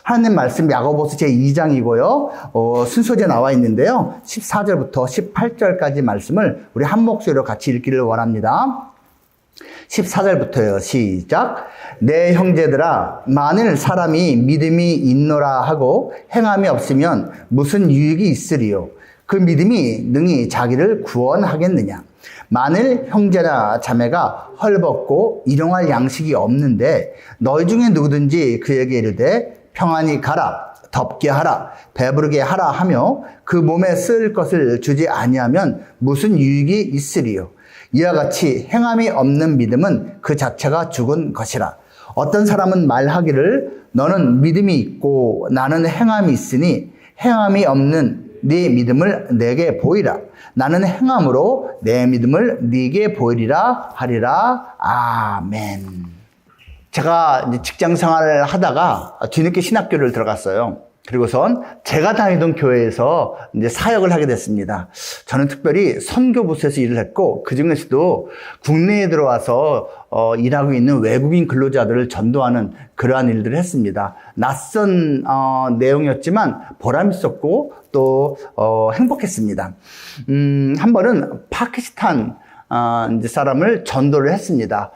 하나님 말씀 야고보서 제2장이고요. 순서지에 나와 있는데요. 14절부터 18절까지 말씀을 우리 한 목소리로 같이 읽기를 원합니다. 14절부터요. 시작. 내 형제들아, 만일 사람이 믿음이 있노라 하고 행함이 없으면 무슨 유익이 있으리요? 그 믿음이 능히 자기를 구원하겠느냐? 만일 형제나 자매가 헐벗고 일용할 양식이 없는데 너희 중에 누구든지 그에게 이르되 평안히 가라, 덥게 하라, 배부르게 하라 하며 그 몸에 쓸 것을 주지 아니하면 무슨 유익이 있으리요? 이와 같이 행함이 없는 믿음은 그 자체가 죽은 것이라. 어떤 사람은 말하기를 너는 믿음이 있고 나는 행함이 있으니 행함이 없는 네 믿음을 내게 보이라. 나는 행함으로 내 믿음을 네게 보이리라 하리라. 아멘. 제가 이제 직장 생활을 하다가 뒤늦게 신학교를 들어갔어요. 그리고선 제가 다니던 교회에서 이제 사역을 하게 됐습니다. 저는 특별히 선교부서에서 일을 했고, 그 중에서도 국내에 들어와서 일하고 있는 외국인 근로자들을 전도하는 그러한 일들을 했습니다. 낯선 내용이었지만 보람 있었고 또 행복했습니다. 한 번은 파키스탄 이제 사람을 전도를 했습니다.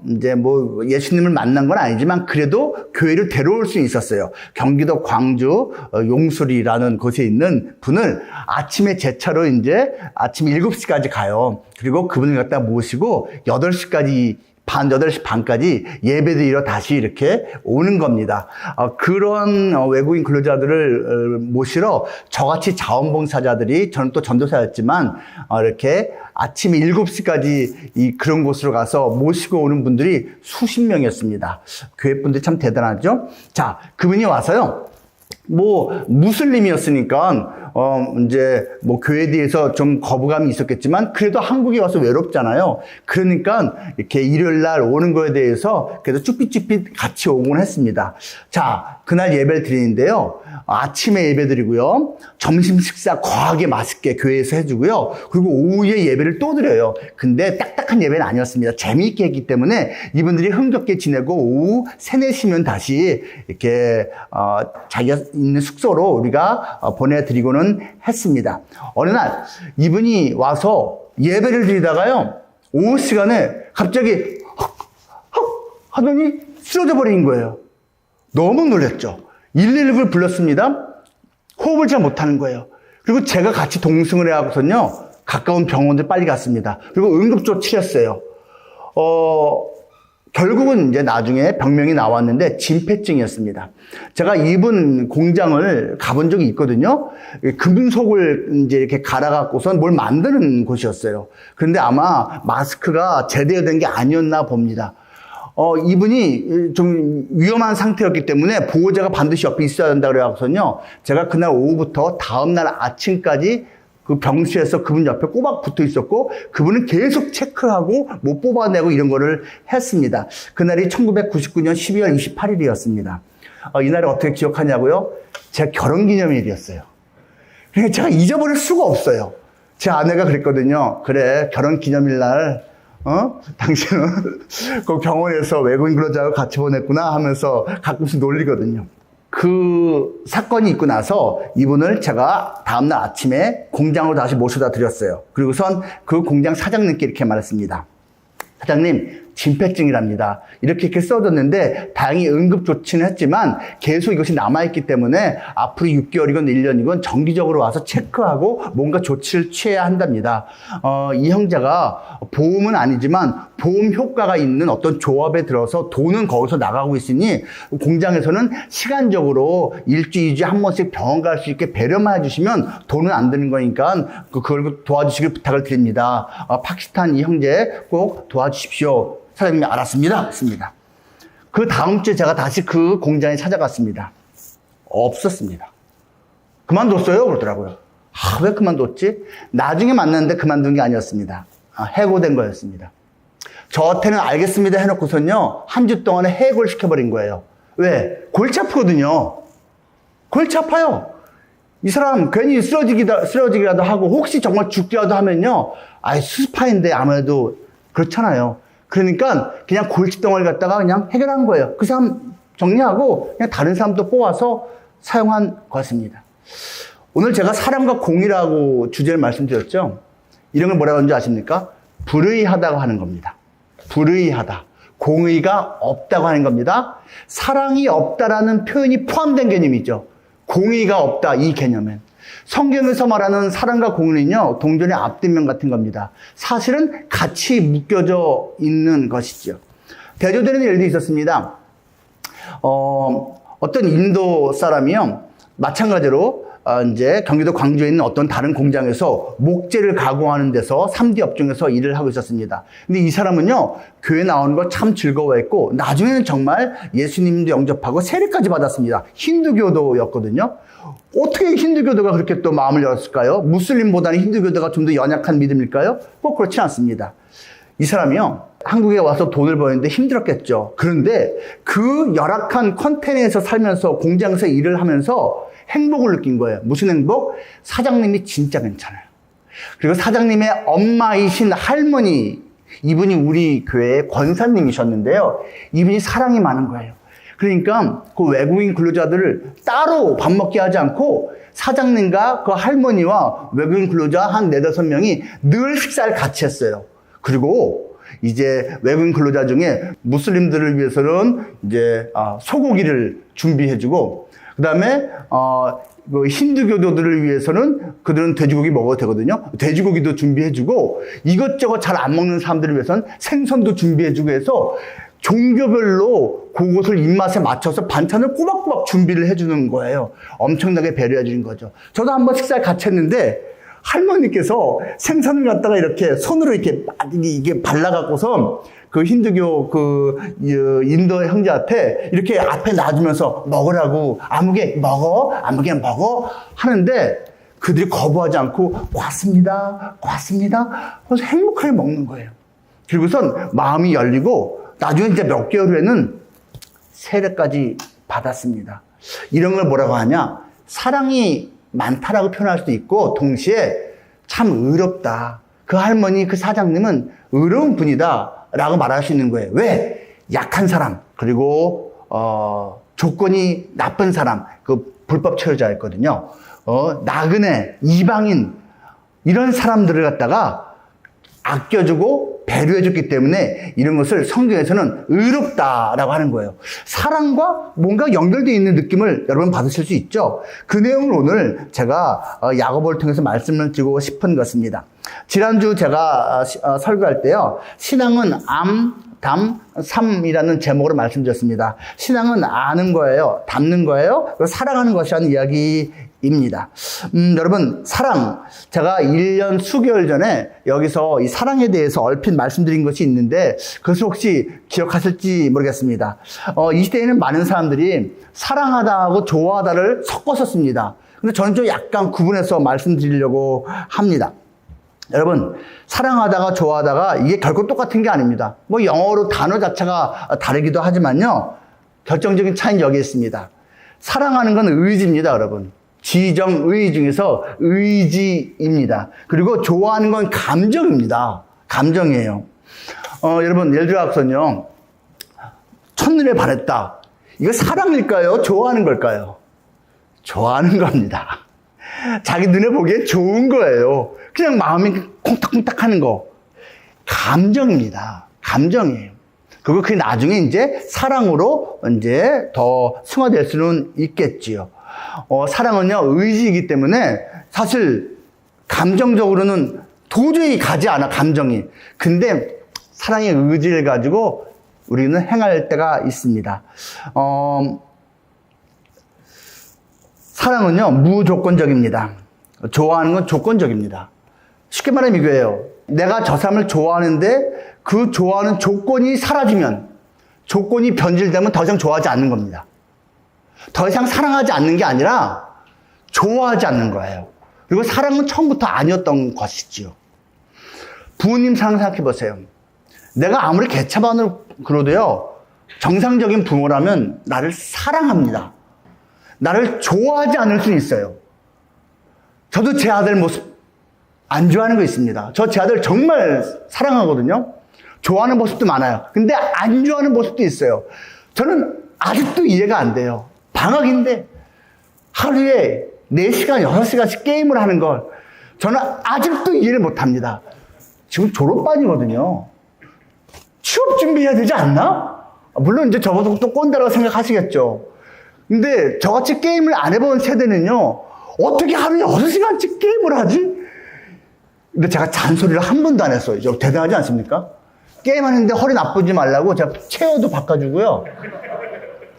이제 뭐 예수님을 만난 건 아니지만 그래도 교회를 데려올 수 있었어요. 경기도 광주 용수리라는 곳에 있는 분을 아침에 제 차로 이제 아침 7시까지 가요. 그리고 그분을 갖다 모시고 8시 반까지 예배드리러 다시 이렇게 오는 겁니다. 그런 외국인 근로자들을 모시러 저같이 자원봉사자들이, 저는 또 전도사였지만 이렇게 아침 7시까지 그런 곳으로 가서 모시고 오는 분들이 수십 명이었습니다. 교회 분들이 참 대단하죠? 자, 그분이 와서요. 무슬림이었으니까, 이제, 교회에 대해서 좀 거부감이 있었겠지만, 그래도 한국에 와서 외롭잖아요. 그러니까, 이렇게 일요일 날 오는 거에 대해서, 그래도 쭈삣쭈삣 같이 오곤 했습니다. 자, 그날 예배를 드리는데요. 아침에 예배 드리고요. 점심 식사 거하게 맛있게 교회에서 해주고요. 그리고 오후에 예배를 또 드려요. 근데 딱딱한 예배는 아니었습니다. 재미있게 했기 때문에 이분들이 흥겹게 지내고 오후 3, 4시면 다시 이렇게, 자기가 있는 숙소로 우리가 보내드리고는 했습니다. 어느 날 이분이 와서 예배를 드리다가요. 오후 시간에 갑자기 헉 하더니 쓰러져 버린 거예요. 너무 놀랐죠. 119를 불렀습니다. 호흡을 잘 못하는 거예요. 그리고 제가 같이 동승을 해갖고선요, 가까운 병원들 빨리 갔습니다. 그리고 응급조 치렀어요. 결국은 이제 나중에 병명이 나왔는데 진폐증이었습니다. 제가 이분 공장을 가본 적이 있거든요. 금속을 이제 이렇게 갈아갖고선 뭘 만드는 곳이었어요. 그런데 아마 마스크가 제대로 된 게 아니었나 봅니다. 이분이 좀 위험한 상태였기 때문에 보호자가 반드시 옆에 있어야 된다 그래갖고선요, 제가 그날 오후부터 다음날 아침까지 그 병실에서 그분 옆에 꼬박 붙어 있었고, 그분은 계속 체크하고 못 뽑아내고 이런 거를 했습니다. 그날이 1999년 12월 28일이었습니다. 이날을 어떻게 기억하냐고요? 제 결혼 기념일이었어요. 그러니까 제가 잊어버릴 수가 없어요. 제 아내가 그랬거든요. 그래, 결혼 기념일 날 당신은 그 병원에서 외국인 근로자하고 같이 보냈구나 하면서 가끔씩 놀리거든요. 그 사건이 있고 나서 이분을 제가 다음날 아침에 공장으로 다시 모셔다 드렸어요. 그리고선 그 공장 사장님께 이렇게 말했습니다. 사장님, 진폐증이랍니다. 이렇게 써줬는데 다행히 응급조치는 했지만 계속 이것이 남아있기 때문에 앞으로 6개월이건 1년이건 정기적으로 와서 체크하고 뭔가 조치를 취해야 한답니다. 이 형제가 보험은 아니지만 보험 효과가 있는 어떤 조합에 들어서 돈은 거기서 나가고 있으니 공장에서는 시간적으로 일주일, 2주에 한 번씩 병원 갈 수 있게 배려만 해주시면 돈은 안 드는 거니까 그걸 도와주시길 부탁을 드립니다. 파키스탄 이 형제 꼭 도와주십시오. 사장님이 알았습니다. 했습니다. 그 다음 주에 제가 다시 그 공장에 찾아갔습니다. 없었습니다. 그만뒀어요? 그러더라고요. 왜 그만뒀지? 나중에 만났는데 그만둔 게 아니었습니다. 해고된 거였습니다. 저한테는 알겠습니다 해놓고선요, 한 주 동안에 해고를 시켜버린 거예요. 왜? 골치 아프거든요. 골치 아파요. 이 사람 괜히 쓰러지기라도 하고 혹시 정말 죽기라도 하면요, 수습하인데 아무래도 그렇잖아요. 그러니까 그냥 골칫덩어리 갖다가 그냥 해결한 거예요. 그 사람 정리하고 그냥 다른 사람도 뽑아서 사용한 것입니다. 오늘 제가 사랑과 공의라고 주제를 말씀드렸죠. 이런 걸 뭐라고 하는지 아십니까? 불의하다고 하는 겁니다. 불의하다. 공의가 없다고 하는 겁니다. 사랑이 없다라는 표현이 포함된 개념이죠. 공의가 없다, 이 개념은. 성경에서 말하는 사랑과 공의는요, 동전의 앞뒷면 같은 겁니다. 사실은 같이 묶여져 있는 것이죠. 대조되는 일도 있었습니다. 어떤 인도 사람이요, 마찬가지로 이제 경기도 광주에 있는 어떤 다른 공장에서 목재를 가공하는 데서 3D 업종에서 일을 하고 있었습니다. 근데 이 사람은요, 교회 나오는 걸 참 즐거워했고, 나중에는 정말 예수님도 영접하고 세례까지 받았습니다. 힌두교도였거든요. 어떻게 힌두교도가 그렇게 또 마음을 열었을까요? 무슬림보다는 힌두교도가 좀 더 연약한 믿음일까요? 꼭 그렇지 않습니다. 이 사람이요, 한국에 와서 돈을 버는데 힘들었겠죠. 그런데 그 열악한 컨테이너에서 살면서 공장에서 일을 하면서 행복을 느낀 거예요. 무슨 행복? 사장님이 진짜 괜찮아요. 그리고 사장님의 엄마이신 할머니, 이분이 우리 교회의 권사님이셨는데요. 이분이 사랑이 많은 거예요. 그러니까 그 외국인 근로자들을 따로 밥 먹게 하지 않고 사장님과 그 할머니와 외국인 근로자 한 4-5명이 늘 식사를 같이 했어요. 그리고 이제 외국인 근로자 중에 무슬림들을 위해서는 이제 소고기를 준비해주고, 그 다음에 그 힌두교도들을 위해서는 그들은 돼지고기 먹어도 되거든요. 돼지고기도 준비해주고, 이것저것 잘 안 먹는 사람들을 위해서는 생선도 준비해주고 해서 종교별로 그것을 입맛에 맞춰서 반찬을 꼬박꼬박 준비를 해주는 거예요. 엄청나게 배려해 주는 거죠. 저도 한번 식사를 같이 했는데 할머니께서 생선을 갖다가 이렇게 손으로 이게 발라갖고서 그 힌두교 인도 형제한테 이렇게 앞에 놔주면서 먹으라고, 아무개 먹어 하는데 그들이 거부하지 않고 고맙습니다. 그래서 행복하게 먹는 거예요. 그리고선 마음이 열리고 나중에 이제 몇 개월 후에는 세례까지 받았습니다. 이런 걸 뭐라고 하냐? 사랑이 많다라고 표현할 수도 있고, 동시에 참 의롭다. 그 할머니, 그 사장님은 의로운 분이다 라고 말할 수 있는 거예요. 왜? 약한 사람, 그리고 조건이 나쁜 사람, 그 불법 체류자였거든요. 나그네, 이방인, 이런 사람들을 갖다가 아껴주고 배려해줬기 때문에 이런 것을 성경에서는 의롭다라고 하는 거예요. 사랑과 뭔가 연결되어 있는 느낌을 여러분 받으실 수 있죠. 그 내용을 오늘 제가 야고보를 통해서 말씀을 드리고 싶은 것입니다. 지난주 제가 설교할 때요, 신앙은 삶이라는 제목으로 말씀드렸습니다. 신앙은 아는 거예요, 담는 거예요, 사랑하는 것이라는 이야기입니다. 여러분, 사랑, 제가 1년 수개월 전에 여기서 이 사랑에 대해서 얼핏 말씀드린 것이 있는데 그것을 혹시 기억하실지 모르겠습니다. 이 시대에는 많은 사람들이 사랑하다하고 좋아하다를 섞어서 씁니다. 근데 저는 좀 약간 구분해서 말씀드리려고 합니다. 여러분, 사랑하다가 좋아하다가 이게 결코 똑같은 게 아닙니다. 뭐 영어로 단어 자체가 다르기도 하지만요, 결정적인 차이는 여기 있습니다. 사랑하는 건 의지입니다, 여러분. 지정의 중에서 의지입니다. 그리고 좋아하는 건 감정입니다. 감정이에요. 여러분, 예를 들어서요, 첫눈에 반했다. 이거 사랑일까요? 좋아하는 걸까요? 좋아하는 겁니다. 자기 눈에 보기에 좋은 거예요. 그냥 마음이 콩닥콩닥 하는 거. 감정입니다. 감정이에요. 그리고 그게 나중에 이제 사랑으로 이제 더 승화될 수는 있겠지요. 사랑은요, 의지이기 때문에 사실 감정적으로는 도저히 가지 않아, 감정이. 근데 사랑의 의지를 가지고 우리는 행할 때가 있습니다. 사랑은요, 무조건적입니다. 좋아하는 건 조건적입니다. 쉽게 말하면 이거예요. 내가 저 사람을 좋아하는데 그 좋아하는 조건이 사라지면, 조건이 변질되면 더 이상 좋아하지 않는 겁니다. 더 이상 사랑하지 않는 게 아니라 좋아하지 않는 거예요. 그리고 사랑은 처음부터 아니었던 것이지요. 부모님 사랑 생각해 보세요. 내가 아무리 개차반으로 그러도요, 정상적인 부모라면 나를 사랑합니다. 나를 좋아하지 않을 수는 있어요. 저도 제 아들 모습 안 좋아하는 거 있습니다. 저 제 아들 정말 사랑하거든요. 좋아하는 모습도 많아요. 근데 안 좋아하는 모습도 있어요. 저는 아직도 이해가 안 돼요. 방학인데 하루에 4시간, 6시간씩 게임을 하는 걸 저는 아직도 이해를 못 합니다. 지금 졸업반이거든요. 취업 준비해야 되지 않나? 물론 이제 저보다 또 꼰대라고 생각하시겠죠. 근데 저같이 게임을 안 해본 세대는요, 어떻게 하루에 6시간씩 게임을 하지? 근데 제가 잔소리를 한 번도 안 했어요. 저 대단하지 않습니까? 게임하는데 허리 나쁘지 말라고 제가 체어도 바꿔주고요.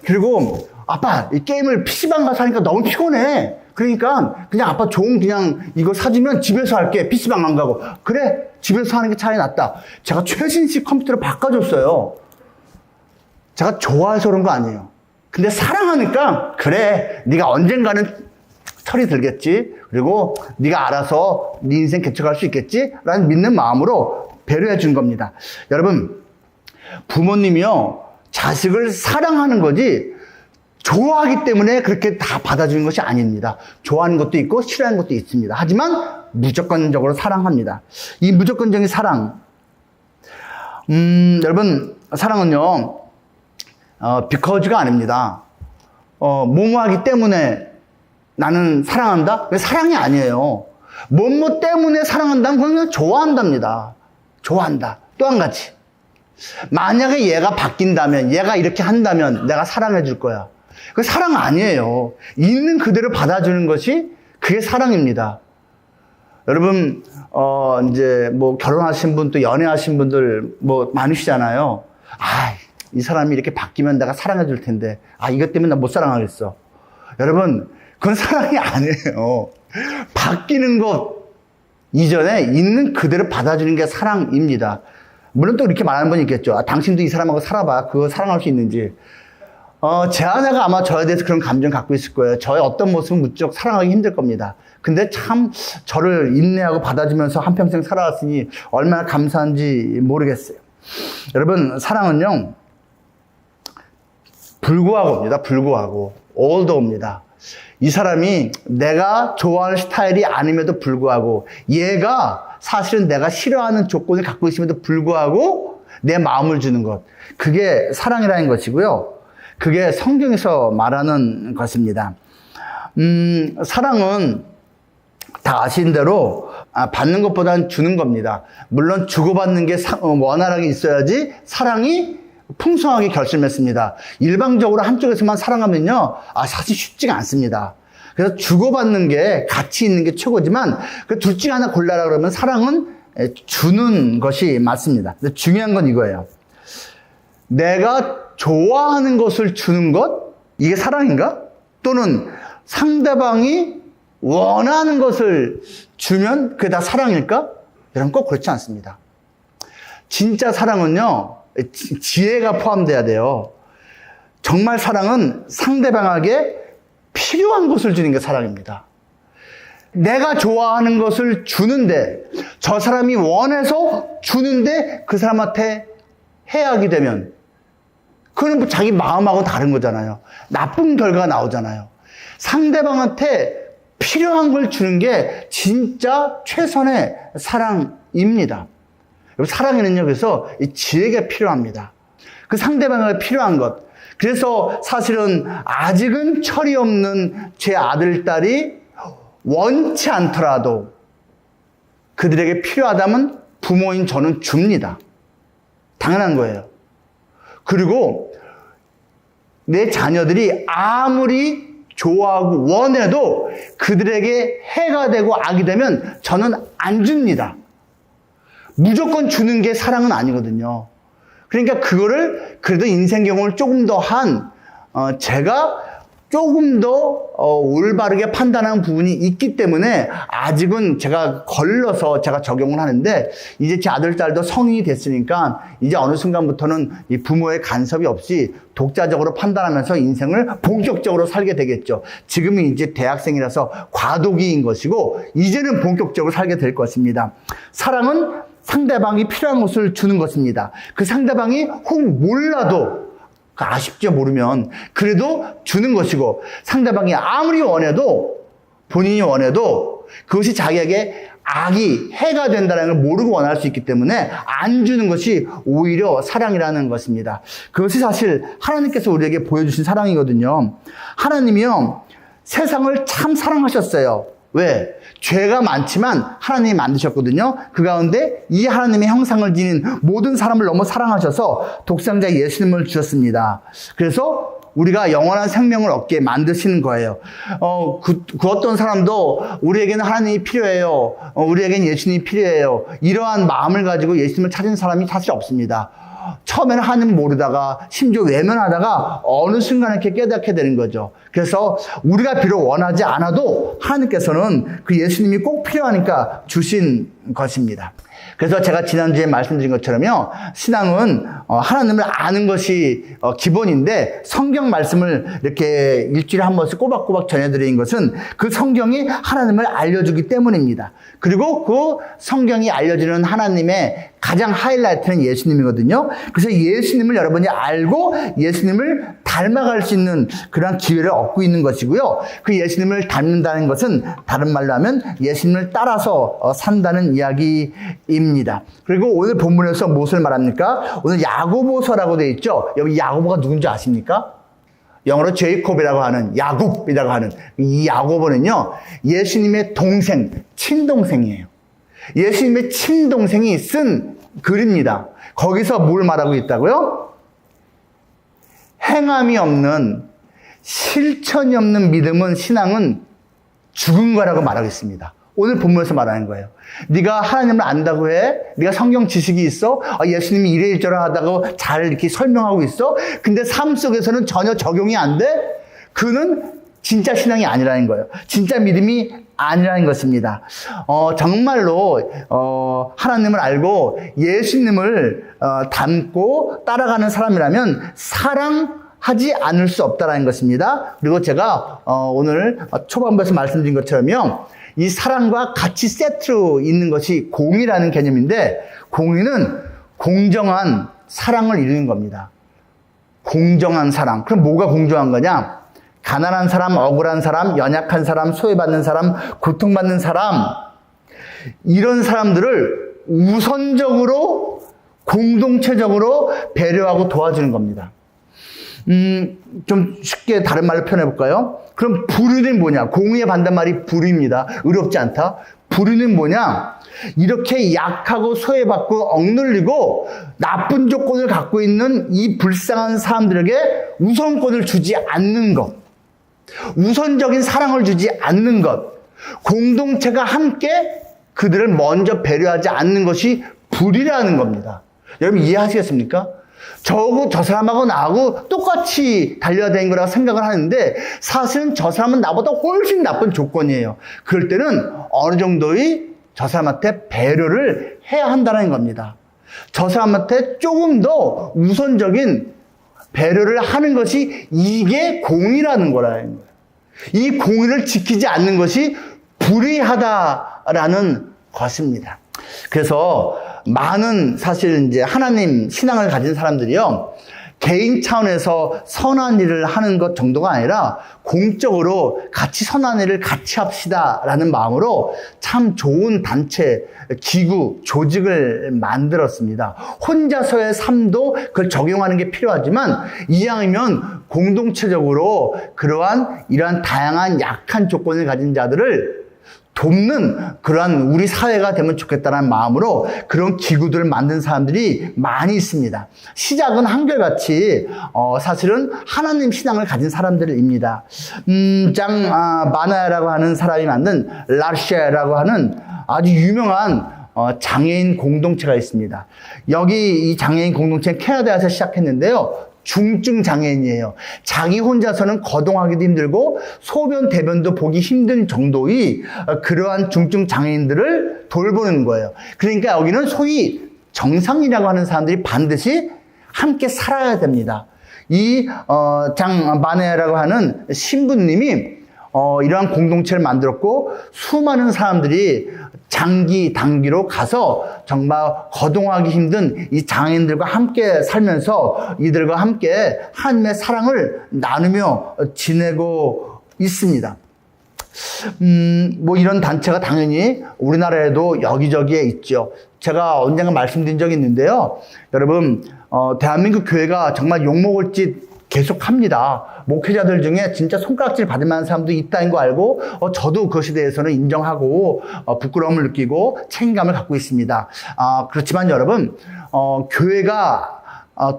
그리고 아빠, 이 게임을 PC방 가서 하니까 너무 피곤해. 그러니까 그냥 아빠 좋은 그냥 이거 사주면 집에서 할게. PC방 안 가고. 그래, 집에서 하는 게 차라리 낫다. 제가 최신식 컴퓨터를 바꿔줬어요. 제가 좋아해서 그런 거 아니에요. 근데 사랑하니까 그래, 네가 언젠가는 철이 들겠지. 그리고 네가 알아서 네 인생 개척할 수 있겠지. 라는 믿는 마음으로 배려해 준 겁니다. 여러분, 부모님이요, 자식을 사랑하는 거지 좋아하기 때문에 그렇게 다 받아주는 것이 아닙니다. 좋아하는 것도 있고 싫어하는 것도 있습니다. 하지만 무조건적으로 사랑합니다. 이 무조건적인 사랑, 여러분, 사랑은요, because가 아닙니다. 뭐뭐하기 때문에 나는 사랑한다? 사랑이 아니에요. 뭐뭐 때문에 사랑한다면 그냥 좋아한답니다. 좋아한다. 또 한 가지, 만약에 얘가 바뀐다면, 얘가 이렇게 한다면 내가 사랑해 줄 거야. 그 사랑 아니에요. 있는 그대로 받아주는 것이 그게 사랑입니다. 여러분, 이제 뭐 결혼하신 분, 또 연애하신 분들 뭐 많으시잖아요. 이 사람이 이렇게 바뀌면 내가 사랑해 줄 텐데, 이것 때문에 나 못 사랑하겠어. 여러분, 그건 사랑이 아니에요. 바뀌는 것 이전에 있는 그대로 받아주는 게 사랑입니다. 물론 또 이렇게 말하는 분이 있겠죠. 당신도 이 사람하고 살아봐. 그거 사랑할 수 있는지. 제 아내가 아마 저에 대해서 그런 감정 갖고 있을 거예요. 저의 어떤 모습은 무척 사랑하기 힘들 겁니다. 근데 참 저를 인내하고 받아주면서 한평생 살아왔으니 얼마나 감사한지 모르겠어요. 여러분, 사랑은요, 불구하고 옵니다. 불구하고. 올더입니다. 이 사람이 내가 좋아하는 스타일이 아님에도 불구하고, 얘가 사실은 내가 싫어하는 조건을 갖고 있음에도 불구하고 내 마음을 주는 것, 그게 사랑이라는 것이고요. 그게 성경에서 말하는 것입니다. 사랑은 다 아시는 대로 받는 것보다는 주는 겁니다. 물론 주고받는 게 원활하게 있어야지 사랑이 풍성하게 결실맺습니다. 일방적으로 한쪽에서만 사랑하면요, 사실 쉽지가 않습니다. 그래서 주고받는 게 가치 있는 게 최고지만 그 둘 중에 하나 골라라 그러면 사랑은 주는 것이 맞습니다. 근데 중요한 건 이거예요. 내가 좋아하는 것을 주는 것? 이게 사랑인가? 또는 상대방이 원하는 것을 주면 그게 다 사랑일까? 여러분, 꼭 그렇지 않습니다. 진짜 사랑은요, 지혜가 포함돼야 돼요. 정말 사랑은 상대방에게 필요한 것을 주는 게 사랑입니다. 내가 좋아하는 것을 주는데, 저 사람이 원해서 주는데 그 사람한테 해하게 되면 그건 자기 마음하고 다른 거잖아요. 나쁜 결과가 나오잖아요. 상대방한테 필요한 걸 주는 게 진짜 최선의 사랑입니다. 사랑에는요, 그래서 이 지혜가 필요합니다. 그 상대방에게 필요한 것. 그래서 사실은 아직은 철이 없는 제 아들, 딸이 원치 않더라도 그들에게 필요하다면 부모인 저는 줍니다. 당연한 거예요. 그리고 내 자녀들이 아무리 좋아하고 원해도 그들에게 해가 되고 악이 되면 저는 안 줍니다. 무조건 주는 게 사랑은 아니거든요. 그러니까 그거를 그래도 인생 경험을 조금 더 제가 조금 더 올바르게 판단하는 부분이 있기 때문에 아직은 제가 걸러서 제가 적용을 하는데, 이제 제 아들, 딸도 성인이 됐으니까 이제 어느 순간부터는 이 부모의 간섭이 없이 독자적으로 판단하면서 인생을 본격적으로 살게 되겠죠. 지금은 이제 대학생이라서 과도기인 것이고 이제는 본격적으로 살게 될 것입니다. 사랑은 상대방이 필요한 것을 주는 것입니다. 그 상대방이 혹 몰라도, 아쉽죠, 모르면. 그래도 주는 것이고, 상대방이 아무리 원해도, 본인이 원해도 그것이 자기에게 악이 해가 된다는 걸 모르고 원할 수 있기 때문에 안 주는 것이 오히려 사랑이라는 것입니다. 그것이 사실 하나님께서 우리에게 보여주신 사랑이거든요. 하나님이요, 세상을 참 사랑하셨어요. 왜? 죄가 많지만 하나님이 만드셨거든요. 그 가운데 이 하나님의 형상을 지닌 모든 사람을 너무 사랑하셔서 독생자 예수님을 주셨습니다. 그래서 우리가 영원한 생명을 얻게 만드시는 거예요. 그 어떤 사람도 우리에게는 하나님이 필요해요. 우리에게는 예수님이 필요해요. 이러한 마음을 가지고 예수님을 찾은 사람이 사실 없습니다. 처음에는 하나님을 모르다가 심지어 외면하다가 어느 순간에 이렇게 깨닫게 되는 거죠. 그래서 우리가 비록 원하지 않아도 하나님께서는 그 예수님이 꼭 필요하니까 주신 것입니다. 그래서 제가 지난주에 말씀드린 것처럼요, 신앙은 하나님을 아는 것이 기본인데 성경 말씀을 이렇게 일주일에 한 번씩 꼬박꼬박 전해드리는 것은 그 성경이 하나님을 알려주기 때문입니다. 그리고 그 성경이 알려주는 하나님의 가장 하이라이트는 예수님이거든요. 그래서 예수님을 여러분이 알고 예수님을 닮아갈 수 있는 그런 기회를 얻고 있는 것이고요. 그 예수님을 닮는다는 것은 다른 말로 하면 예수님을 따라서 산다는 이야기입니다. 그리고 오늘 본문에서 무엇을 말합니까? 오늘 야고보서라고 되어 있죠. 여기 야고보가 누군지 아십니까? 영어로 제이콥이라고 하는, 야곱이라고 하는 이 야고보는요, 예수님의 동생, 친동생이에요. 예수님의 친동생이 쓴 글입니다. 거기서 뭘 말하고 있다고요? 행함이 없는, 실천이 없는 믿음은, 신앙은 죽은 거라고 말하고 있습니다. 오늘 본문에서 말하는 거예요. 네가 하나님을 안다고 해? 네가 성경 지식이 있어? 예수님이 이래저래하다고 잘 이렇게 설명하고 있어? 근데 삶 속에서는 전혀 적용이 안 돼? 그는 진짜 신앙이 아니라는 거예요. 진짜 믿음이 아니라는 것입니다. 정말로 하나님을 알고 예수님을 닮고 따라가는 사람이라면 사랑하지 않을 수 없다라는 것입니다. 그리고 제가 오늘 초반부에서 말씀드린 것처럼요, 이 사랑과 같이 세트로 있는 것이 공의라는 개념인데, 공의는 공정한 사랑을 이루는 겁니다. 공정한 사랑. 그럼 뭐가 공정한 거냐? 가난한 사람, 억울한 사람, 연약한 사람, 소외받는 사람, 고통받는 사람, 이런 사람들을 우선적으로 공동체적으로 배려하고 도와주는 겁니다. 좀 쉽게 다른 말로 표현해 볼까요? 그럼 불의는 뭐냐? 공의의 반대말이 불의입니다. 의롭지 않다. 불의는 뭐냐? 이렇게 약하고 소외받고 억눌리고 나쁜 조건을 갖고 있는 이 불쌍한 사람들에게 우선권을 주지 않는 것, 우선적인 사랑을 주지 않는 것, 공동체가 함께 그들을 먼저 배려하지 않는 것이 불의라는 겁니다. 여러분 이해하시겠습니까? 저 사람하고 나하고 똑같이 달려야 되는 거라고 생각을 하는데, 사실은 저 사람은 나보다 훨씬 나쁜 조건이에요. 그럴 때는 어느 정도의 저 사람한테 배려를 해야 한다는 겁니다. 저 사람한테 조금 더 우선적인 배려를 하는 것이 이게 공의라는 거라는 거예요. 이 공의를 지키지 않는 것이 불의하다라는 것입니다. 그래서 많은 사실 이제 하나님 신앙을 가진 사람들이요, 개인 차원에서 선한 일을 하는 것 정도가 아니라 공적으로 같이 선한 일을 같이 합시다라는 마음으로 참 좋은 단체, 기구, 조직을 만들었습니다. 혼자서의 삶도 그걸 적용하는 게 필요하지만 이왕이면 공동체적으로 이러한 다양한 약한 조건을 가진 자들을 돕는 그러한 우리 사회가 되면 좋겠다는 마음으로 그런 기구들을 만든 사람들이 많이 있습니다. 시작은 한결같이 사실은 하나님 신앙을 가진 사람들입니다. 마나야라고 하는 사람이 만든 라르시아라고 하는 아주 유명한 장애인 공동체가 있습니다. 여기 이 장애인 공동체는 캐나다에서 시작했는데요, 중증 장애인이에요. 자기 혼자서는 거동하기도 힘들고 소변, 대변도 보기 힘든 정도의 그러한 중증 장애인들을 돌보는 거예요. 그러니까 여기는 소위 정상이라고 하는 사람들이 반드시 함께 살아야 됩니다. 이 마네라고 하는 신부님이 이러한 공동체를 만들었고, 수많은 사람들이 단기로 가서 정말 거동하기 힘든 이 장애인들과 함께 살면서 이들과 함께 하나님의 사랑을 나누며 지내고 있습니다. 뭐 이런 단체가 당연히 우리나라에도 여기저기에 있죠. 제가 언젠가 말씀드린 적이 있는데요. 여러분, 대한민국 교회가 정말 욕먹을 짓 계속합니다. 목회자들 중에 진짜 손가락질 받을 만한 사람도 있다는 거 알고 저도 그것에 대해서는 인정하고 부끄러움을 느끼고 책임감을 갖고 있습니다. 그렇지만 여러분, 교회가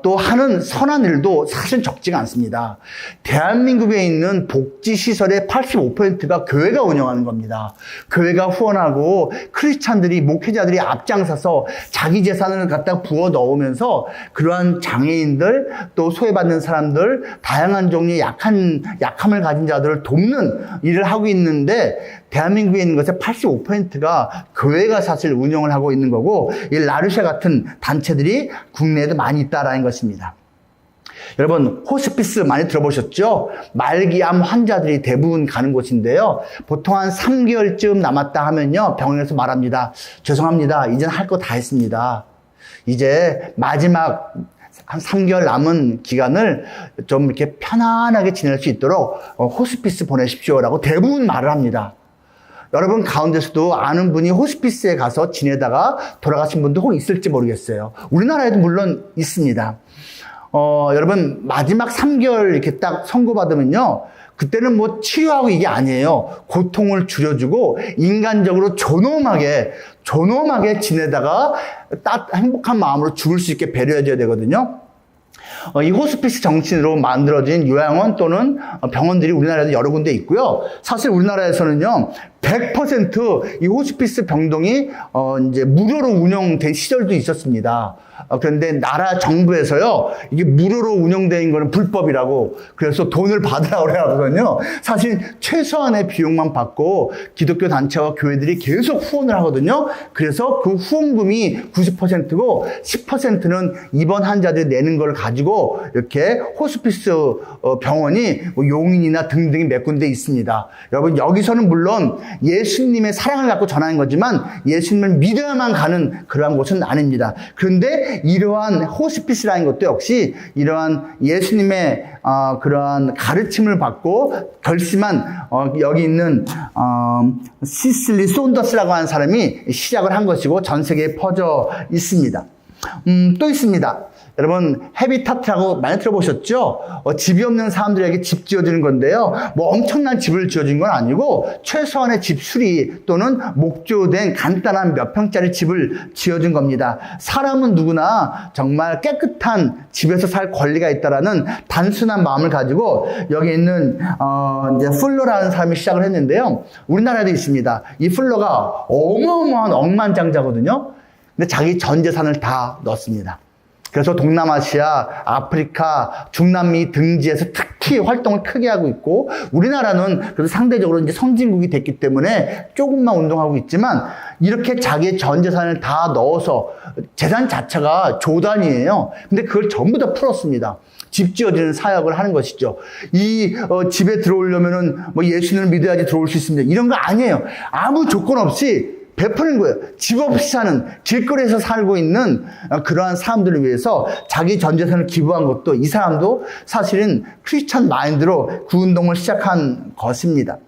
또 하는 선한 일도 사실 적지가 않습니다. 대한민국에 있는 복지시설의 85%가 교회가 운영하는 겁니다. 교회가 후원하고 크리스찬들이, 목회자들이 앞장서서 자기 재산을 갖다 부어 넣으면서 그러한 장애인들, 또 소외받는 사람들, 다양한 종류의 약함을 가진 자들을 돕는 일을 하고 있는데, 대한민국에 있는 것의 85%가 교회가 사실 운영을 하고 있는 거고, 이 라르샤 같은 단체들이 국내에도 많이 있다라는 것입니다. 여러분, 호스피스 많이 들어보셨죠? 말기암 환자들이 대부분 가는 곳인데요. 보통 한 3개월쯤 남았다 하면요, 병원에서 말합니다. 죄송합니다. 이제는 할 거 다 했습니다. 이제 마지막 한 3개월 남은 기간을 좀 이렇게 편안하게 지낼 수 있도록 호스피스 보내십시오라고 대부분 말을 합니다. 여러분 가운데서도 아는 분이 호스피스에 가서 지내다가 돌아가신 분도 혹 있을지 모르겠어요. 우리나라에도 물론 있습니다. 여러분 마지막 3개월 이렇게 딱 선고받으면요, 그때는 뭐 치료하고 이게 아니에요. 고통을 줄여주고 인간적으로 존엄하게 지내다가 행복한 마음으로 죽을 수 있게 배려해줘야 되거든요. 이 호스피스 정신으로 만들어진 요양원 또는 병원들이 우리나라에도 여러 군데 있고요. 사실 우리나라에서는요, 100% 이 호스피스 병동이 이제 무료로 운영된 시절도 있었습니다. 그런데 나라 정부에서요, 이게 무료로 운영되는 거는 불법이라고, 그래서 돈을 받으라고 그래가거든요. 사실 최소한의 비용만 받고 기독교 단체와 교회들이 계속 후원을 하거든요. 그래서 그 후원금이 90%고 10%는 입원 환자들이 내는 걸 가지고 이렇게 호스피스 병원이 용인이나 등등이 몇 군데 있습니다. 여러분, 여기서는 물론 예수님의 사랑을 갖고 전하는 거지만 예수님을 믿어야만 가는 그러한 곳은 아닙니다. 그런데 이러한 호스피스라는 것도 역시 이러한 예수님의 그러한 가르침을 받고 결심한 여기 있는 시슬리 손더스라고 하는 사람이 시작을 한 것이고 전 세계에 퍼져 있습니다. 또 있습니다. 여러분, 헤비타트라고 많이 들어보셨죠? 집이 없는 사람들에게 집 지어주는 건데요. 뭐 엄청난 집을 지어준 건 아니고 최소한의 집 수리 또는 목조된 간단한 몇 평짜리 집을 지어준 겁니다. 사람은 누구나 정말 깨끗한 집에서 살 권리가 있다라는 단순한 마음을 가지고 여기 있는 이제 풀러라는 사람이 시작을 했는데요. 우리나라에도 있습니다. 이 풀러가 어마어마한 억만장자거든요. 근데 자기 전 재산을 다 넣었습니다. 그래서 동남아시아, 아프리카, 중남미 등지에서 특히 활동을 크게 하고 있고, 우리나라는 그래도 상대적으로 이제 선진국이 됐기 때문에 조금만 운동하고 있지만, 이렇게 자기의 전 재산을 다 넣어서 재산 자체가 조 단위예요. 근데 그걸 전부 다 풀었습니다. 집 지어주는 사역을 하는 것이죠. 이 집에 들어오려면은 뭐 예수님을 믿어야지 들어올 수 있습니다. 이런 거 아니에요. 아무 조건 없이 베푸는 거예요. 집 없이 사는, 길거리에서 살고 있는 그러한 사람들을 위해서 자기 전 재산을 기부한 것도, 이 사람도 사실은 크리스찬 마인드로 그 운동을 시작한 것입니다.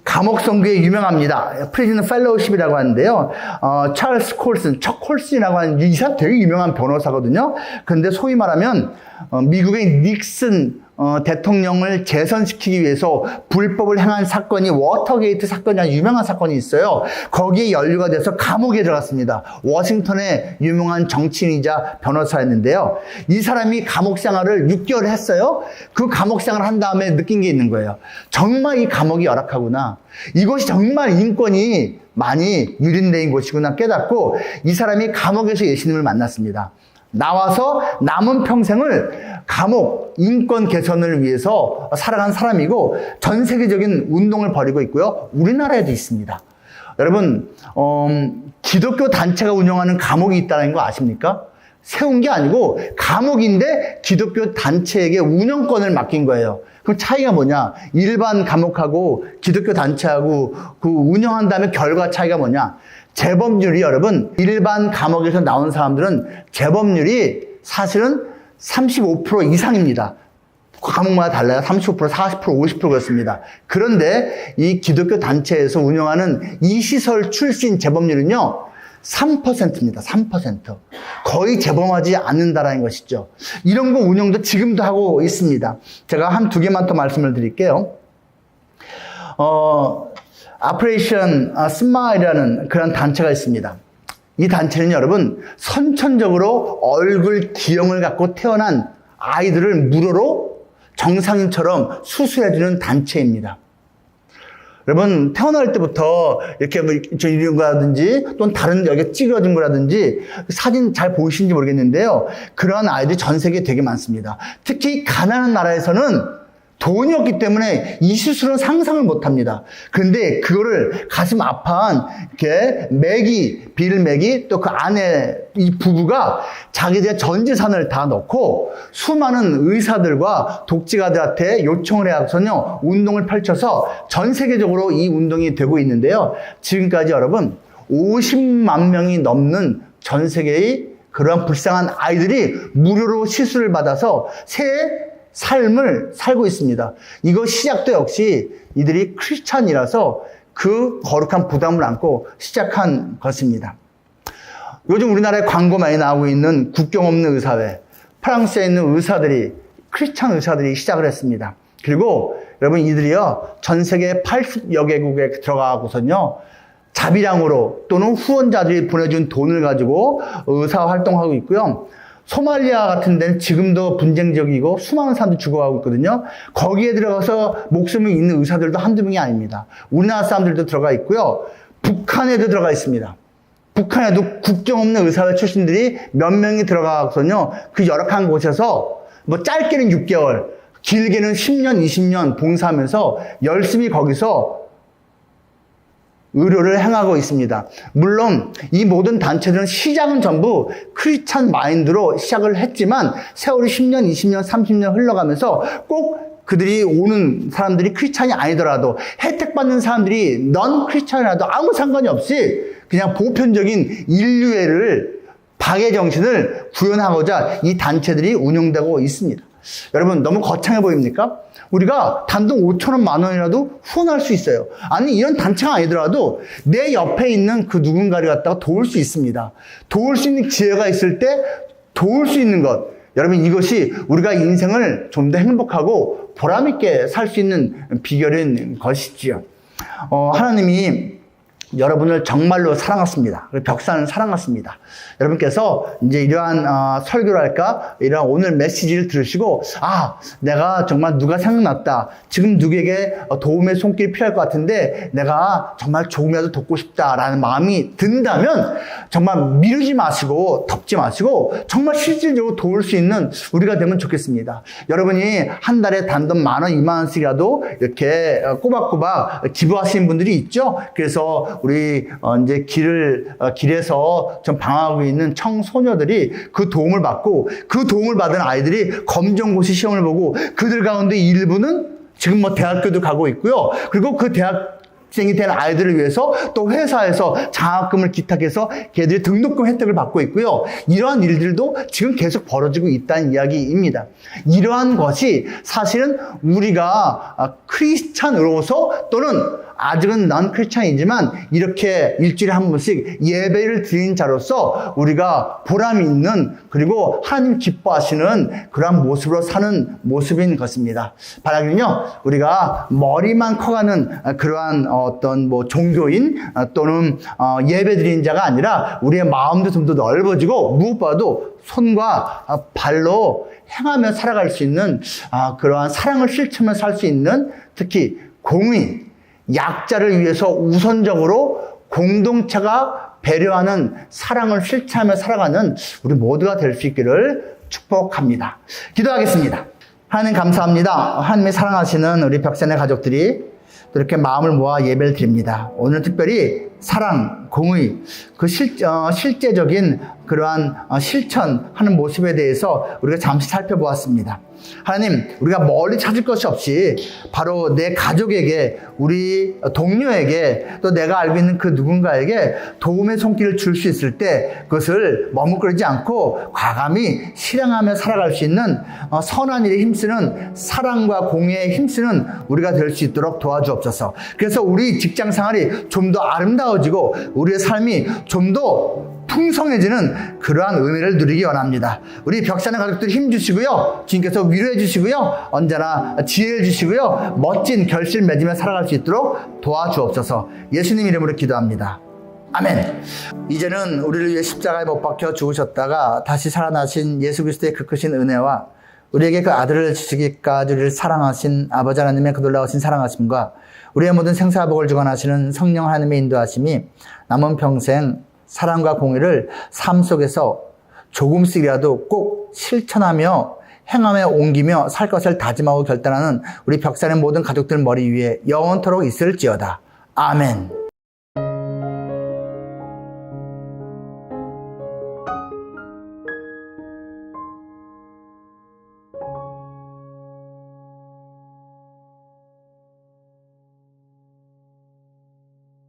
감옥 선교에 유명합니다. 프리즌 펠로우십이라고 하는데요. 찰스 콜슨, 척 콜슨이라고 하는 이 사람 되게 유명한 변호사거든요. 그런데 소위 말하면 미국의 닉슨 대통령을 재선시키기 위해서 불법을 행한 사건이 워터게이트 사건이라는 유명한 사건이 있어요. 거기에 연루가 돼서 감옥에 들어갔습니다. 워싱턴의 유명한 정치인이자 변호사였는데요. 이 사람이 감옥 생활을 6개월 했어요. 그 감옥 생활을 한 다음에 느낀 게 있는 거예요. 정말 이 감옥이 열악하구나. 이것이 정말 인권이 많이 유린된 곳이구나 깨닫고 이 사람이 감옥에서 예수님을 만났습니다. 나와서 남은 평생을 감옥 인권 개선을 위해서 살아간 사람이고 전 세계적인 운동을 벌이고 있고요. 우리나라에도 있습니다. 여러분, 기독교 단체가 운영하는 감옥이 있다는 거 아십니까? 세운 게 아니고 감옥인데 기독교 단체에게 운영권을 맡긴 거예요. 그럼 차이가 뭐냐? 일반 감옥하고 기독교 단체하고 그 운영한 다음에 결과 차이가 뭐냐? 재범률이 여러분, 일반 감옥에서 나온 사람들은 재범률이 사실은 35% 이상입니다. 과목마다 달라요. 35%, 40%, 50% 그렇습니다. 그런데 이 기독교 단체에서 운영하는 이 시설 출신 재범률은요, 3%입니다. 3%. 거의 재범하지 않는다라는 것이죠. 이런 거 운영도 지금도 하고 있습니다. 제가 한 두 개만 더 말씀을 드릴게요. 아프레이션 스마일이라는 그런 단체가 있습니다. 이 단체는 여러분, 선천적으로 얼굴 D형을 갖고 태어난 아이들을 무료로 정상인처럼 수술해주는 단체입니다. 여러분, 태어날 때부터 이렇게 뭐 이런 거라든지 또는 다른 여기 찌그러진 거라든지 사진 잘 보이시는지 모르겠는데요. 그런 아이들이 전 세계에 되게 많습니다. 특히 가난한 나라에서는 돈이 없기 때문에 이 수술은 상상을 못 합니다. 그런데 그거를 가슴 아파한 이렇게 빌 맥이 또 그 안에 이 부부가 자기들의 전 재산을 다 넣고 수많은 의사들과 독지가들한테 요청을 해서요, 운동을 펼쳐서 전 세계적으로 이 운동이 되고 있는데요. 지금까지 여러분 50만 명이 넘는 전 세계의 그러한 불쌍한 아이들이 무료로 시술을 받아서 새 삶을 살고 있습니다. 이거 시작도 역시 이들이 크리스찬이라서 그 거룩한 부담을 안고 시작한 것입니다. 요즘 우리나라에 광고 많이 나오고 있는 국경 없는 의사회, 프랑스에 있는 의사들이, 크리스찬 의사들이 시작을 했습니다. 그리고 여러분, 이들이요, 전 세계 80여 개국에 들어가고선요, 자비량으로 또는 후원자들이 보내준 돈을 가지고 의사 활동하고 있고요. 소말리아 같은 데는 지금도 분쟁 지역이고 수많은 사람들이 죽어가고 있거든요. 거기에 들어가서 목숨을 잃는 의사들도 한두 명이 아닙니다. 우리나라 사람들도 들어가 있고요. 북한에도 들어가 있습니다. 북한에도 국경 없는 의사회 출신들이 몇 명이 들어가서요, 그 열악한 곳에서 뭐 짧게는 6개월, 길게는 10년, 20년 봉사하면서 열심히 거기서 의료를 행하고 있습니다. 물론 이 모든 단체들은 시작은 전부 크리스찬 마인드로 시작을 했지만 세월이 10년, 20년, 30년 흘러가면서 꼭 그들이 오는 사람들이 크리스찬이 아니더라도 혜택받는 사람들이 넌 크리스찬이라도 아무 상관이 없이 그냥 보편적인 인류애를 박애 정신을 구현하고자 이 단체들이 운영되고 있습니다. 여러분, 너무 거창해 보입니까? 우리가 단돈 5,000원, 10,000원이라도 후원할 수 있어요. 아니, 이런 단체가 아니더라도 내 옆에 있는 그 누군가를 갖다가 도울 수 있습니다. 도울 수 있는 기회가 있을 때 도울 수 있는 것. 여러분, 이것이 우리가 인생을 좀 더 행복하고 보람있게 살 수 있는 비결인 것이지요. 하나님이 여러분을 정말로 사랑하십니다. 벽산을 사랑하십니다. 여러분께서 이제 이러한 설교랄까, 이러한 오늘 메시지를 들으시고, 내가 정말 누가 생각났다. 지금 누구에게 도움의 손길이 필요할 것 같은데 내가 정말 조금이라도 돕고 싶다라는 마음이 든다면 정말 미루지 마시고 덮지 마시고 정말 실질적으로 도울 수 있는 우리가 되면 좋겠습니다. 여러분이 한 달에 단돈 10,000원, 20,000원씩이라도 이렇게 꼬박꼬박 기부하시는 분들이 있죠. 그래서 우리 이제 길에서 좀 방황하고 있는 청소녀들이 그 도움을 받고 그 도움을 받은 아이들이 검정고시 시험을 보고 그들 가운데 일부는 지금 뭐 대학교도 가고 있고요. 그리고 그 대학생이 된 아이들을 위해서 또 회사에서 장학금을 기탁해서 걔들이 등록금 혜택을 받고 있고요. 이러한 일들도 지금 계속 벌어지고 있다는 이야기입니다. 이러한 것이 사실은 우리가 크리스찬으로서 또는 아직은 난 크리스찬이지만 이렇게 일주일에 한 번씩 예배를 드린 자로서 우리가 보람 있는 그리고 하나님 기뻐하시는 그러한 모습으로 사는 모습인 것입니다. 바라기는요, 우리가 머리만 커가는 그러한 어떤 뭐 종교인 또는 예배 드리는 자가 아니라 우리의 마음도 좀 더 넓어지고 무엇보다도 손과 발로 행하며 살아갈 수 있는 그러한 사랑을 실천하며 살 수 있는 특히 공의, 약자를 위해서 우선적으로 공동체가 배려하는 사랑을 실천하며 살아가는 우리 모두가 될 수 있기를 축복합니다. 기도하겠습니다. 하나님 감사합니다. 하나님이 사랑하시는 우리 벽산의 가족들이 또 이렇게 마음을 모아 예배를 드립니다. 오늘 특별히 사랑, 공의, 그 실제적인 그러한 실천하는 모습에 대해서 우리가 잠시 살펴보았습니다. 하나님, 우리가 멀리 찾을 것이 없이 바로 내 가족에게, 우리 동료에게, 또 내가 알고 있는 그 누군가에게 도움의 손길을 줄 수 있을 때 그것을 머뭇거리지 않고 과감히 실행하며 살아갈 수 있는 선한 일에 힘쓰는, 사랑과 공의에 힘쓰는 우리가 될 수 있도록 도와주옵소서. 그래서 우리 직장 생활이 좀 더 아름다워지고 우리의 삶이 좀 더 풍성해지는 그러한 은혜를 누리기 원합니다. 우리 벽사는 가족들 힘 주시고요. 주님께서 위로해 주시고요. 언제나 지혜를 주시고요. 멋진 결실 맺으며 살아갈 수 있도록 도와주옵소서. 예수님 이름으로 기도합니다. 아멘. 이제는 우리를 위해 십자가에 못 박혀 죽으셨다가 다시 살아나신 예수 그리스도의 그 크신 은혜와 우리에게 그 아들을 주시기까지 우리를 사랑하신 아버지 하나님의 그 놀라우신 사랑하심과 우리의 모든 생사복을 주관하시는 성령 하나님의 인도하심이 남은 평생 사랑과 공의를 삶 속에서 조금씩이라도 꼭 실천하며 행함에 옮기며 살 것을 다짐하고 결단하는 우리 벽사의 모든 가족들 머리 위에 영원토록 있을지어다. 아멘.